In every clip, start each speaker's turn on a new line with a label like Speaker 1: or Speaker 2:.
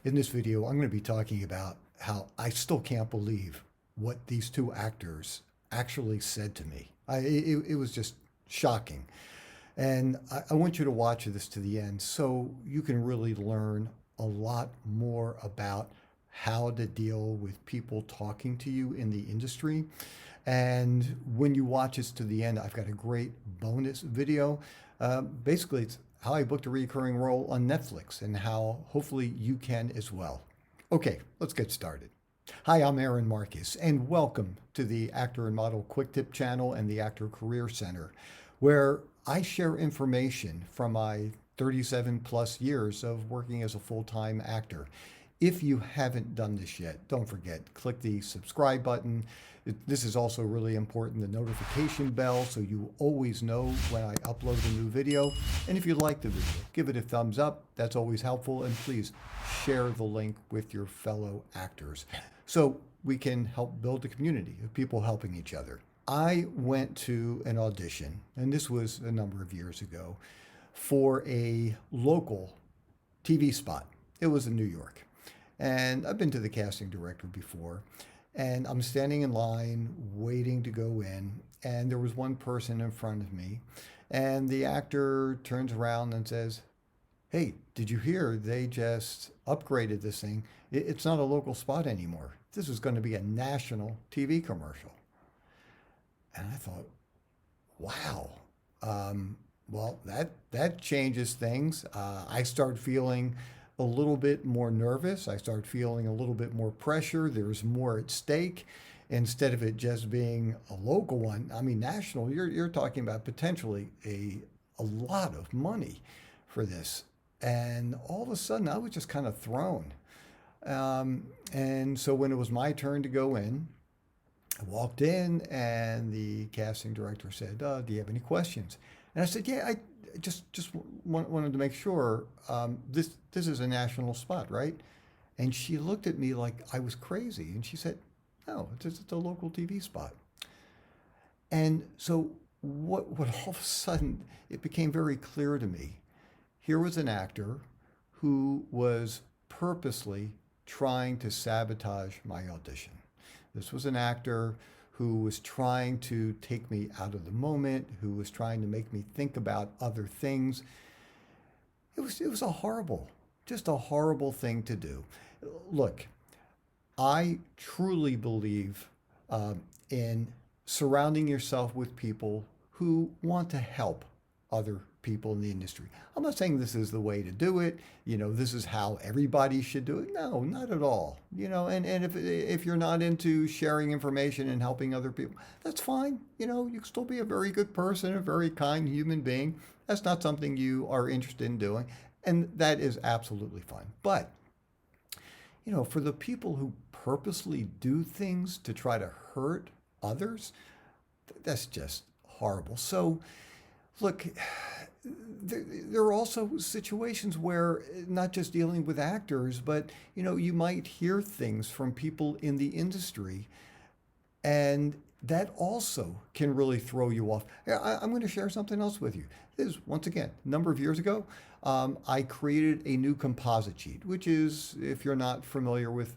Speaker 1: In this video, I'm going to be talking about how I still can't believe what these two actors actually said to me. It was just shocking. And I want you to watch this to the end so you can really learn a lot more about how to deal with people talking to you in the industry. And when you watch this to the end, I've got a great bonus video. Basically, it's how I booked a recurring role on Netflix and how hopefully you can as well. Okay, let's get started. Hi, I'm Aaron Marcus, and welcome to the Actor and Model Quick Tip channel and the Actor Career Center, where I share information from my 37 plus years of working as a full-time actor. If you haven't done this yet, don't forget, click the subscribe button. This is also really important, the notification bell, so you always know when I upload a new video. And if you like the video, give it a thumbs up. That's always helpful. And please share the link with your fellow actors so we can help build a community of people helping each other. I went to an audition, and this was a number of years ago, for a local TV spot. It was in New York. And I've been to the casting director before, and I'm standing in line waiting to go in, and there was one person in front of me, and the actor turns around and says, "Hey, did you hear they just upgraded this thing? It's not a local spot anymore. This is going to be a national TV commercial." And I thought, wow. Well, that changes things. I start feeling a little bit more nervous. I start feeling a little bit more pressure. There's more at stake. Instead of it just being a local one, I mean, national, you're talking about potentially a lot of money for this. And all of a sudden, I was just kind of thrown. And so when it was my turn to go in, I walked in and the casting director said, "Do you have any questions?" And I said, "Yeah, I just wanted to make sure this is a national spot, right?" And she looked at me like I was crazy, and she said, "No, it's just a local TV spot." And so what all of a sudden it became very clear to me. Here was an actor who was purposely trying to sabotage my audition. This was an actor who was trying to take me out of the moment, who was trying to make me think about other things. It was just a horrible thing to do. Look, I truly believe in surrounding yourself with people who want to help other people in the industry. I'm not saying this is the way to do it. This is how everybody should do it. No, not at all. And if you're not into sharing information and helping other people, that's fine. You can still be a very good person, a very kind human being. That's not something you are interested in doing. And that is absolutely fine. But, for the people who purposely do things to try to hurt others, that's just horrible. So, look, there are also situations where not just dealing with actors, but you might hear things from people in the industry, and that also can really throw you off. I'm going to share something else with you. This is, once again, a number of years ago, I created a new composite sheet, which is, if you're not familiar with,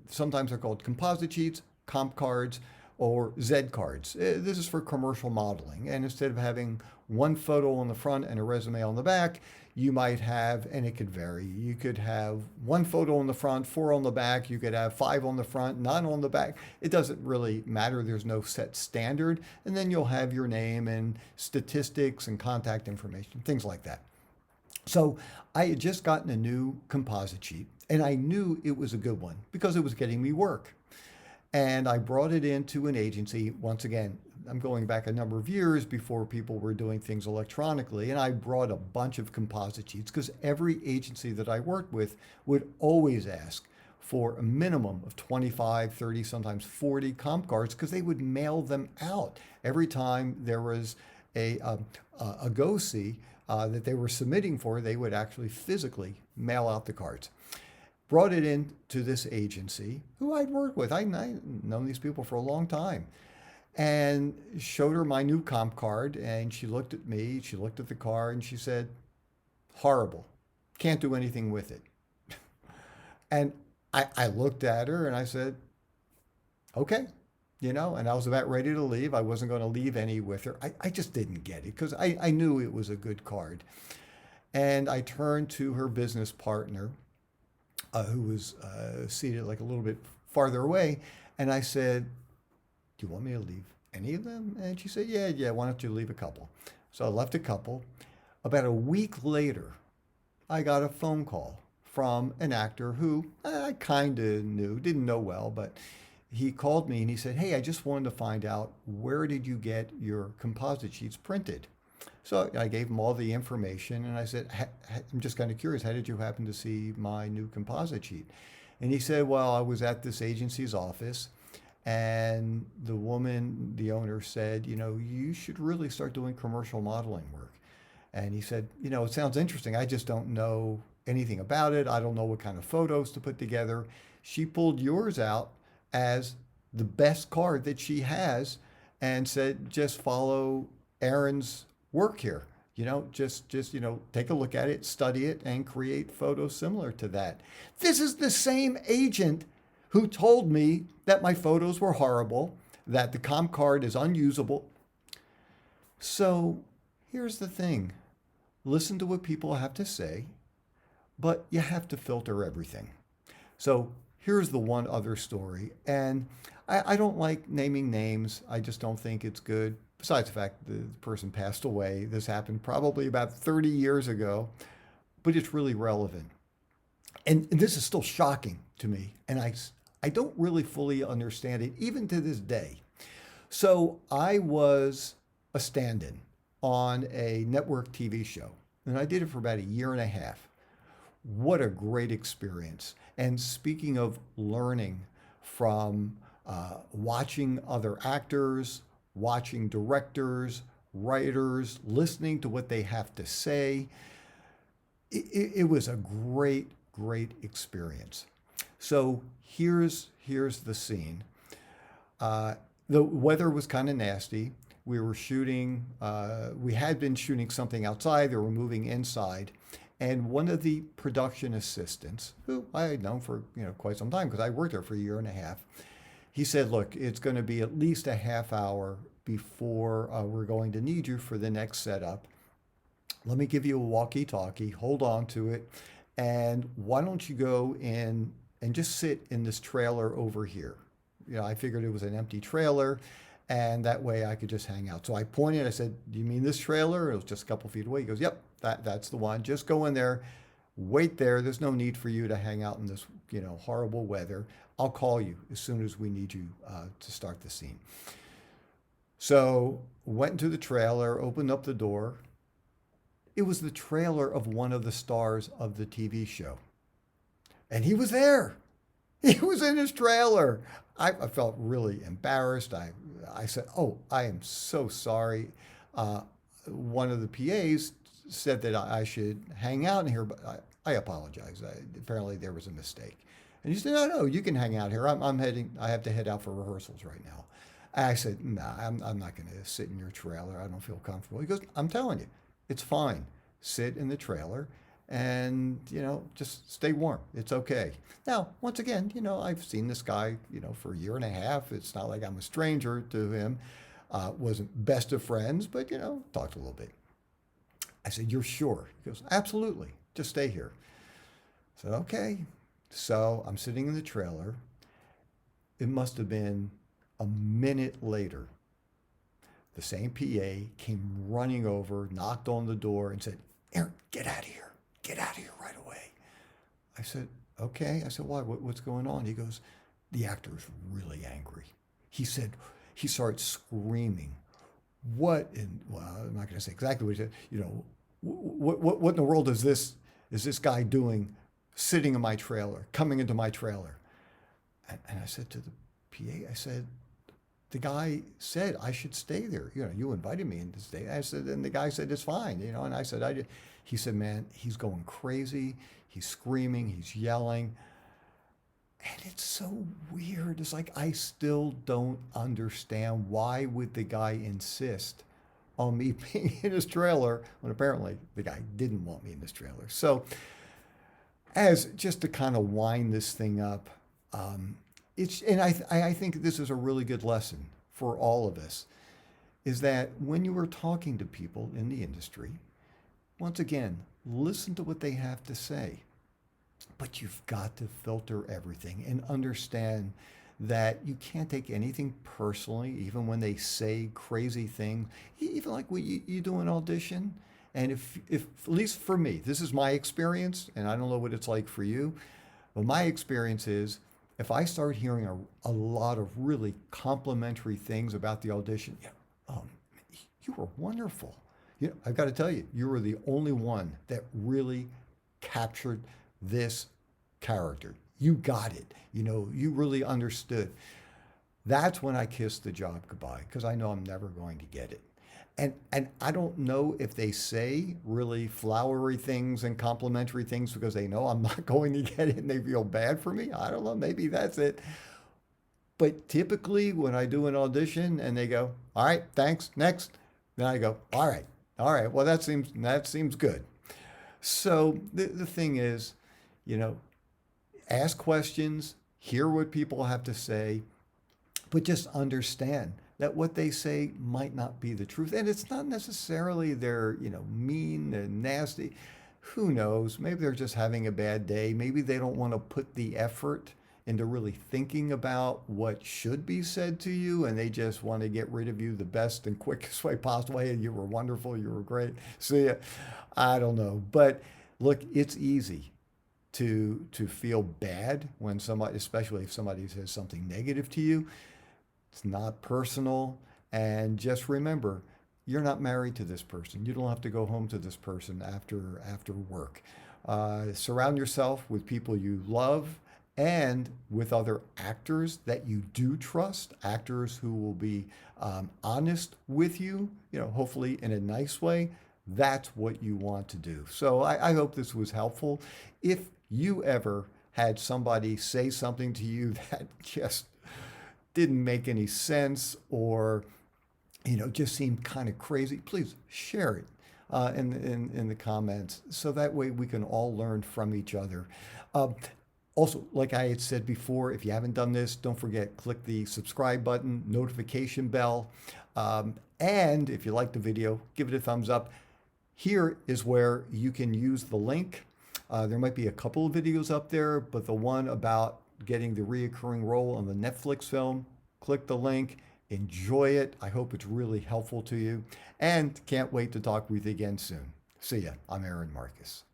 Speaker 1: sometimes they're called composite sheets, comp cards, or Z cards. This is for commercial modeling. And instead of having one photo on the front and a resume on the back, you might have, and it could vary, you could have one photo on the front, 4 on the back, you could have 5 on the front, 9 on the back. It doesn't really matter. There's no set standard. And then you'll have your name and statistics and contact information, things like that. So I had just gotten a new composite sheet, and I knew it was a good one because it was getting me work. And I brought it into an agency. Once again, I'm going back a number of years before people were doing things electronically. And I brought a bunch of composite sheets because every agency that I worked with would always ask for a minimum of 25, 30, sometimes 40 comp cards because they would mail them out every time there was a go-see that they were submitting for. They would actually physically mail out the cards. Brought it in to this agency who I'd worked with. I'd known these people for a long time, and showed her my new comp card, and she looked at me, she looked at the card, and she said, "Horrible. Can't do anything with it." And I looked at her and I said, okay, and I was about ready to leave. I wasn't going to leave any with her. I just didn't get it because I knew it was a good card. And I turned to her business partner, who was seated like a little bit farther away. And I said, do you want me to leave any of them? And she said, yeah, why don't you leave a couple? So I left a couple. About a week later, I got a phone call from an actor who I kind of knew, didn't know well, but he called me and he said, hey, I just wanted to find out, where did you get your composite sheets printed? So I gave him all the information and I said, I'm just kind of curious, how did you happen to see my new composite sheet? And he said, well, I was at this agency's office and the woman, the owner, said, you should really start doing commercial modeling work. And he said, it sounds interesting. I just don't know anything about it. I don't know what kind of photos to put together. She pulled yours out as the best card that she has and said, just follow Aaron's work here. Just take a look at it, study it, and create photos similar to that. This is the same agent who told me that my photos were horrible, that the comp card is unusable. So here's the thing. Listen to what people have to say, but you have to filter everything. So here's the one other story. And I don't like naming names. I just don't think it's good. Besides the fact the person passed away, this happened probably about 30 years ago, but it's really relevant. And this is still shocking to me. And I don't really fully understand it, even to this day. So I was a stand-in on a network TV show, and I did it for about a year and a half. What a great experience. And speaking of learning from watching other actors, watching directors, writers, listening to what they have to say, it was a great, great experience. So here's the scene. The weather was kind of nasty. We were shooting, we had been shooting something outside, they were moving inside. And one of the production assistants, who I had known for quite some time because I worked there for a year and a half, he said, look, it's going to be at least a half hour before we're going to need you for the next setup. Let me give you a walkie-talkie, hold on to it, and why don't you go in and just sit in this trailer over here? I figured it was an empty trailer, and that way I could just hang out. So I pointed, I said, do you mean this trailer? It was just a couple feet away. He goes, yep, that's the one. Just go in there, wait there. There's no need for you to hang out in this, horrible weather. I'll call you as soon as we need you to start the scene. So went into the trailer, opened up the door. It was the trailer of one of the stars of the TV show. And he was there. He was in his trailer. I felt really embarrassed. I said, oh, I am so sorry. One of the PAs said that I should hang out in here, but I apologize. Apparently there was a mistake. And he said, no, you can hang out here. I'm heading, I have to head out for rehearsals right now. I said, nah, I'm not going to sit in your trailer. I don't feel comfortable. He goes, I'm telling you, it's fine. Sit in the trailer and, just stay warm. It's okay. Now, once again, I've seen this guy, for a year and a half. It's not like I'm a stranger to him. Wasn't best of friends, but, talked a little bit. I said, you're sure? He goes, absolutely. Just stay here. I said, okay. So I'm sitting in the trailer. It must have been a minute later. The same PA came running over, knocked on the door and said, Aaron, get out of here. Get out of here right away. I said, okay. I said, why? What's going on? He goes, the actor is really angry. He said, he started screaming. Well, I'm not going to say exactly what he said. What in the world is this guy doing sitting in my trailer, coming into my trailer? And I said to the PA, I said, the guy said I should stay there. You invited me in to stay. I said, and the guy said, it's fine. And I said, he said, man, he's going crazy. He's screaming, he's yelling. And it's so weird. It's like, I still don't understand, why would the guy insist on me being in his trailer when apparently the guy didn't want me in his trailer. So as just to kind of wind this thing up, and I think this is a really good lesson for all of us, is that when you are talking to people in the industry, once again, listen to what they have to say. But you've got to filter everything and understand that you can't take anything personally, even when they say crazy things. Even like when you do an audition, and if at least for me, this is my experience, and I don't know what it's like for you, but my experience is if I start hearing a lot of really complimentary things about the audition, yeah, um, you were wonderful. You know, I've got to tell you, you were the only one that really captured this character. You got it. You know, you really understood. That's when I kiss the job goodbye because I know I'm never going to get it. And I don't know if they say really flowery things and complimentary things because they know I'm not going to get it and they feel bad for me. I don't know. Maybe that's it. But typically when I do an audition and they go, all right, thanks, next, then I go, all right, well that seems good. So the thing is, you know, ask questions, hear what people have to say, but just understand that what they say might not be the truth. And it's not necessarily they're, mean and nasty. Who knows? Maybe they're just having a bad day. Maybe they don't want to put the effort into really thinking about what should be said to you and they just want to get rid of you the best and quickest way possible. Hey, you were wonderful, you were great. See ya. I don't know. But look, it's easy to feel bad when somebody, especially if somebody says something negative to you. It's not personal. And just remember, you're not married to this person. You don't have to go home to this person after work. Surround yourself with people you love and with other actors that you do trust, actors who will be honest with you, hopefully in a nice way. That's what you want to do. So I hope this was helpful. If you ever had somebody say something to you that just didn't make any sense or just seemed kind of crazy, please share it in the comments so that way we can all learn from each other. Also, like I had said before, if you haven't done this, don't forget, click the subscribe button, notification bell, and if you like the video, give it a thumbs up. Here is where you can use the link. There might be a couple of videos up there, but the one about getting the reoccurring role on the Netflix film, click the link, enjoy it. I hope it's really helpful to you, and can't wait to talk with you again soon. See ya. I'm Aaron Marcus.